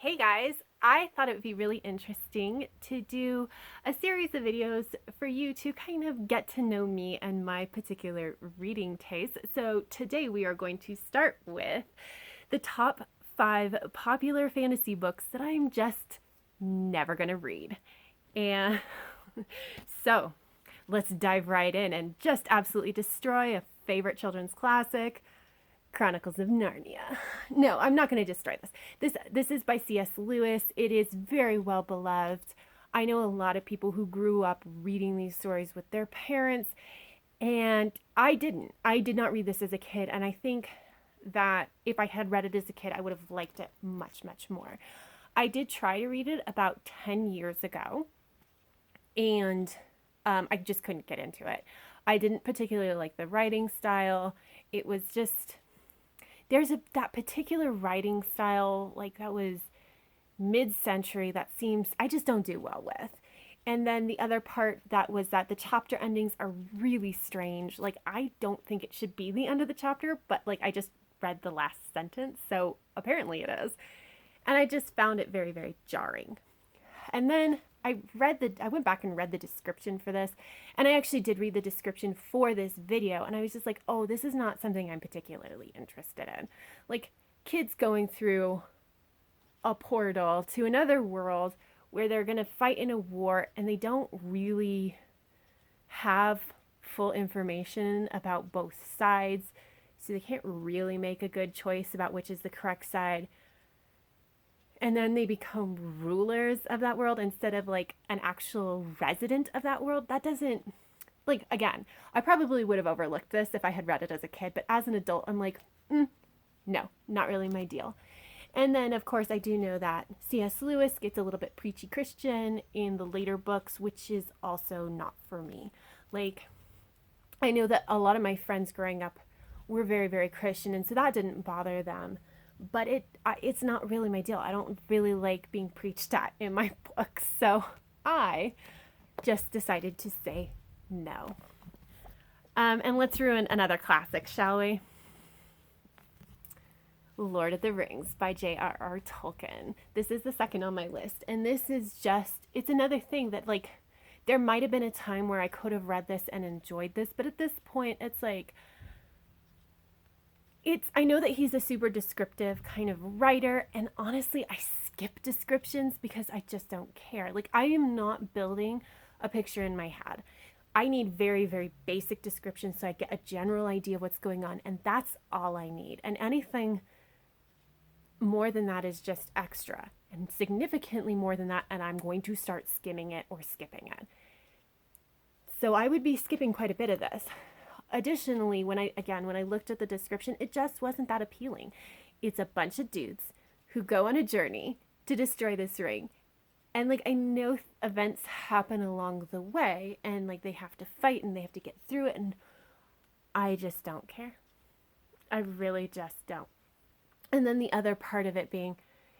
Hey guys, I thought it would be really interesting to do a series of videos for you to kind of get to know me and my particular reading taste. So today we are going to start with the top 5 popular fantasy books that I'm just never going to read. And so let's dive right in and just absolutely destroy a favorite children's classic. Chronicles of Narnia. No, I'm not going to destroy this. This is by C.S. Lewis. It is very well beloved. I know a lot of people who grew up reading these stories with their parents, and I didn't. I did not read this as a kid, and I think that if I had read it as a kid, I would have liked it much, much more. I did try to read it about 10 years ago, and I just couldn't get into it. I didn't particularly like the writing style. It was just that particular writing style, like that was mid-century, that seems I just don't do well with. And then the other part that was that the chapter endings are really strange. Like I don't think it should be the end of the chapter, but like I just read the last sentence, so apparently it is. And I just found it very, very jarring. And then I went back and read the description for this, and I actually did read the description for this video, and I was just like, oh, this is not something I'm particularly interested in. Like kids going through a portal to another world where they're going to fight in a war and they don't really have full information about both sides, so they can't really make a good choice about which is the correct side, and then they become rulers of that world instead of like an actual resident of that world. That doesn't, like, again, I probably would have overlooked this if I had read it as a kid, but as an adult, I'm like, no, not really my deal. And then, of course, I do know that C.S. Lewis gets a little bit preachy Christian in the later books, which is also not for me. Like, I know that a lot of my friends growing up were very, very Christian, and so that didn't bother them, but it's not really my deal. I don't really like being preached at in my books, so I just decided to say no. And let's ruin another classic, shall we? Lord of the Rings by J.R.R. Tolkien. This is the second on my list, and this is just, it's another thing that, like, there might have been a time where I could have read this and enjoyed this, but at this point, it's like, I know that he's a super descriptive kind of writer, and honestly, I skip descriptions because I just don't care. Like, I am not building a picture in my head. I need very, very basic descriptions so I get a general idea of what's going on, and that's all I need. And anything more than that is just extra, and significantly more than that, and I'm going to start skimming it or skipping it. So I would be skipping quite a bit of this. Additionally, when I looked at the description, it just wasn't that appealing. It's a bunch of dudes who go on a journey to destroy this ring. And like I know events happen along the way, and like they have to fight and they have to get through it, and I just don't care. I really just don't. And then the other part of it being,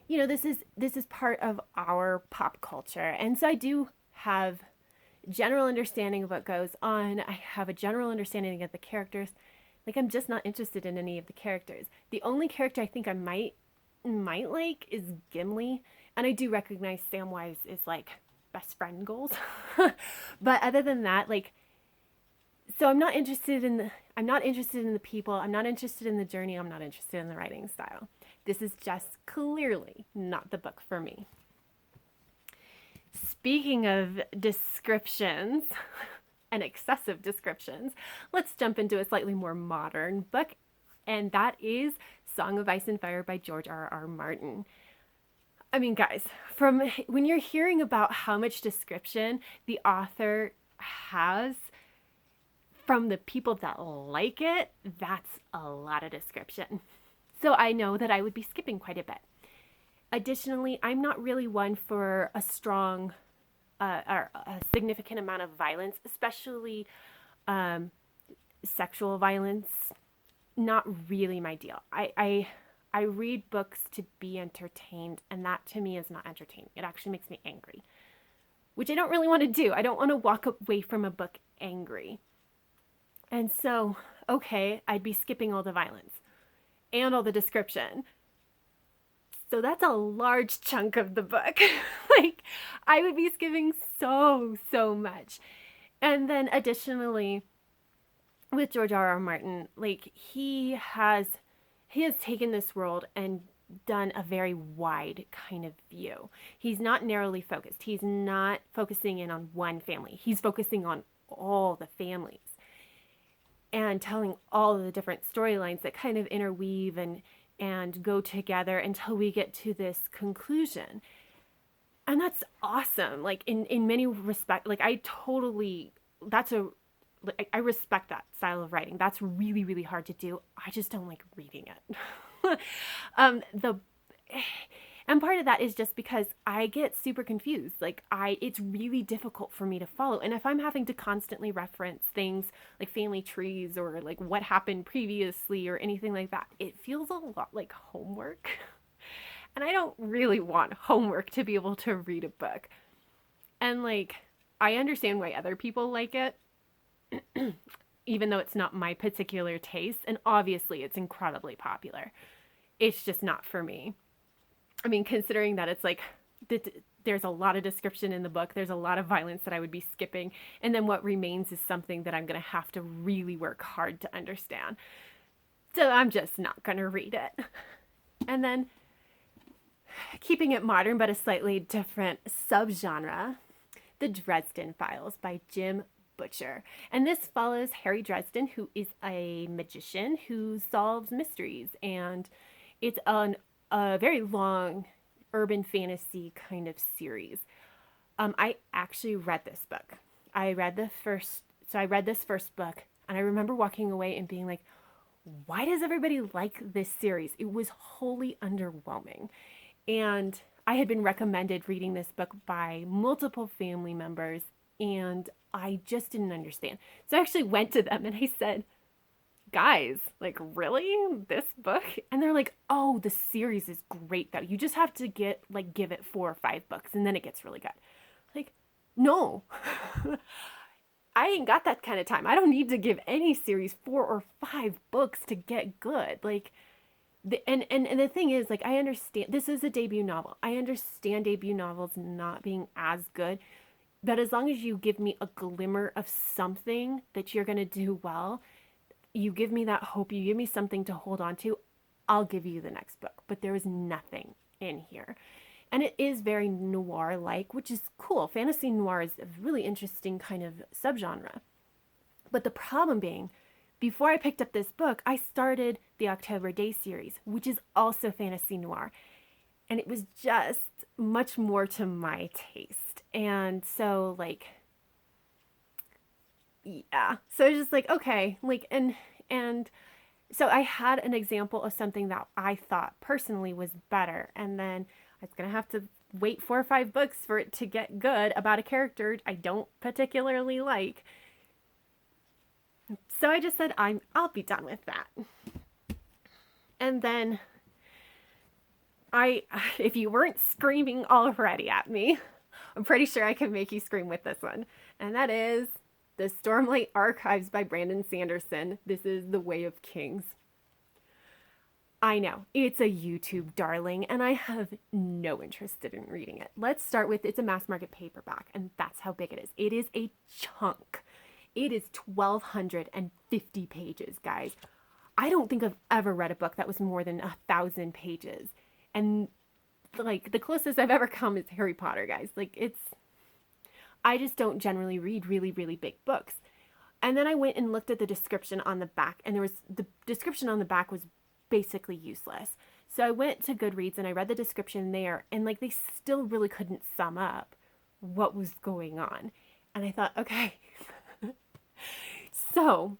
this is part of our pop culture. And so I do have general understanding of what goes on. I have a general understanding of the characters. Like I'm just not interested in any of the characters. The only character I think I might like is Gimli, and I do recognize Samwise is like best friend goals. But other than that, like, so I'm not interested in the people, I'm not interested in the journey, I'm not interested in the writing style. This is just clearly not the book for me. Speaking of descriptions and excessive descriptions, let's jump into a slightly more modern book, and that is Song of Ice and Fire by George R.R. Martin. I mean, guys, from when you're hearing about how much description the author has from the people that like it, that's a lot of description. So I know that I would be skipping quite a bit. Additionally, I'm not really one for a strong or a significant amount of violence, especially sexual violence. Not really my deal. I read books to be entertained, and that to me is not entertaining. It actually makes me angry, which I don't really want to do. I don't want to walk away from a book angry. And so, okay, I'd be skipping all the violence and all the description. So that's a large chunk of the book. Like, I would be skipping so much. And then additionally, with George R.R. Martin, like he has taken this world and done a very wide kind of view. He's not narrowly focused. He's not focusing in on one family. He's focusing on all the families and telling all of the different storylines that kind of interweave and go together until we get to this conclusion. And that's awesome. Like in many respects, like I respect that style of writing. That's really hard to do. I just don't like reading it. The and part of that is just because I get super confused. It's really difficult for me to follow. And if I'm having to constantly reference things like family trees or like what happened previously or anything like that, it feels a lot like homework. And I don't really want homework to be able to read a book. And like, I understand why other people like it, even though it's not my particular taste. And obviously it's incredibly popular. It's just not for me. I mean, considering that it's like, there's a lot of description in the book. There's a lot of violence that I would be skipping. And then what remains is something that I'm going to have to really work hard to understand. So I'm just not going to read it. And then keeping it modern, but a slightly different subgenre, The Dresden Files by Jim Butcher. And this follows Harry Dresden, who is a magician who solves mysteries. And it's a very long urban fantasy kind of series. I actually read this book. I read this first book, and I remember walking away and being like, why does everybody like this series? It was wholly underwhelming. And I had been recommended reading this book by multiple family members, and I just didn't understand. So I actually went to them and I said, guys, like, really? This book? And they're like, oh, the series is great though. You just have to give it 4 or 5 books and then it gets really good. Like, no. I ain't got that kind of time. I don't need to give any series 4 or 5 books to get good. Like, and the thing is, like, I understand this is a debut novel. I understand debut novels not being as good, but as long as you give me a glimmer of something that you're going to do well, you give me that hope, you give me something to hold on to, I'll give you the next book. But there is nothing in here. And it is very noir-like, which is cool. Fantasy noir is a really interesting kind of subgenre. But the problem being, before I picked up this book, I started the October Day series, which is also fantasy noir. And it was just much more to my taste. And so, like, yeah. So it's just like, okay, like, and so I had an example of something that I thought personally was better. And then I was going to have to wait 4 or 5 books for it to get good about a character I don't particularly like. So I just said, I'll be done with that. And then if you weren't screaming already at me, I'm pretty sure I can make you scream with this one. And that is The Stormlight Archives by Brandon Sanderson. This is The Way of Kings. I know, it's a YouTube darling, and I have no interest in reading it. Let's start with, it's a mass market paperback, and that's how big it is. It is a chunk. It is 1,250 pages, guys. I don't think I've ever read a book that was more than 1,000 pages. And like, the closest I've ever come is Harry Potter, guys. Like, I just don't generally read really big books. And then I went and looked at the description on the back, and the description on the back was basically useless. So I went to Goodreads and I read the description there, and like, they still really couldn't sum up what was going on. And I thought, okay. So,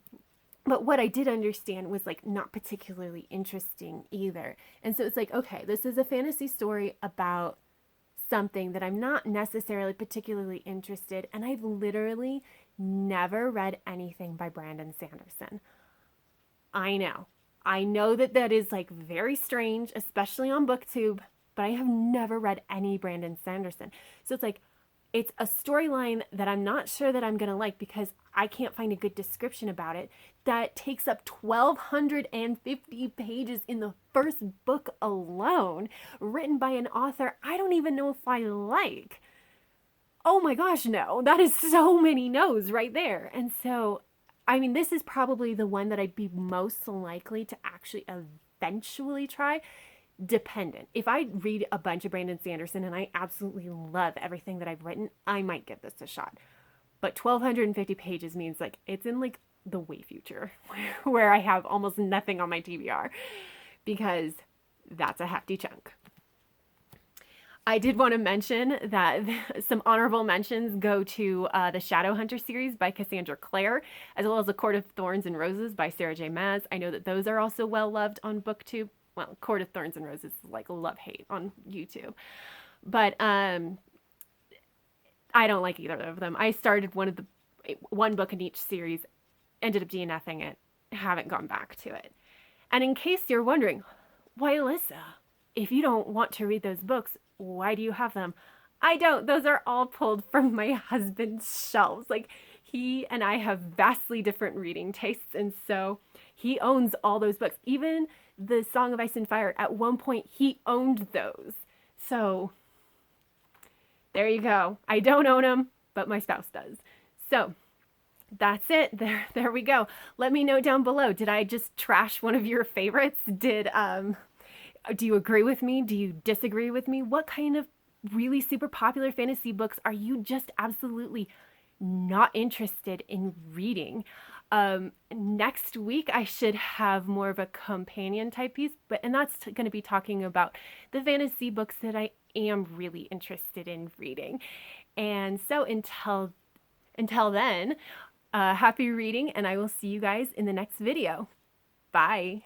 but what I did understand was like not particularly interesting either. And so it's like, okay, this is a fantasy story about something that I'm not necessarily particularly interested in. And I've literally never read anything by Brandon Sanderson. I know that is like very strange, especially on BookTube, but I have never read any Brandon Sanderson. So it's like, It's a storyline that I'm not sure that I'm going to like because I can't find a good description about it, that takes up 1,250 pages in the first book alone, written by an author I don't even know if I like. Oh my gosh, no. That is so many no's right there. And so, I mean, this is probably the one that I'd be most likely to actually eventually try, dependent. If I read a bunch of Brandon Sanderson and I absolutely love everything that I've written, I might give this a shot. But 1,250 pages means like it's in like the way future where I have almost nothing on my TBR because that's a hefty chunk. I did want to mention that some honorable mentions go to the Shadowhunter series by Cassandra Clare, as well as A Court of Thorns and Roses by Sarah J. Maas. I know that those are also well loved on BookTube. Well, Court of Thorns and Roses is like love-hate on YouTube. But I don't like either of them. I started one book in each series, ended up DNFing it, haven't gone back to it. And in case you're wondering, why, Alyssa, if you don't want to read those books, why do you have them? I don't. Those are all pulled from my husband's shelves. Like, he and I have vastly different reading tastes, and so he owns all those books. Even the Song of Ice and Fire, at one point, he owned those. So, there you go. I don't own them, but my spouse does. So, that's it. There we go. Let me know down below. Did I just trash one of your favorites? Do you agree with me? Do you disagree with me? What kind of really super popular fantasy books are you just absolutely not interested in reading? Next week, I should have more of a companion type piece, and that's going to be talking about the fantasy books that I am really interested in reading. And so until then, happy reading, and I will see you guys in the next video. Bye.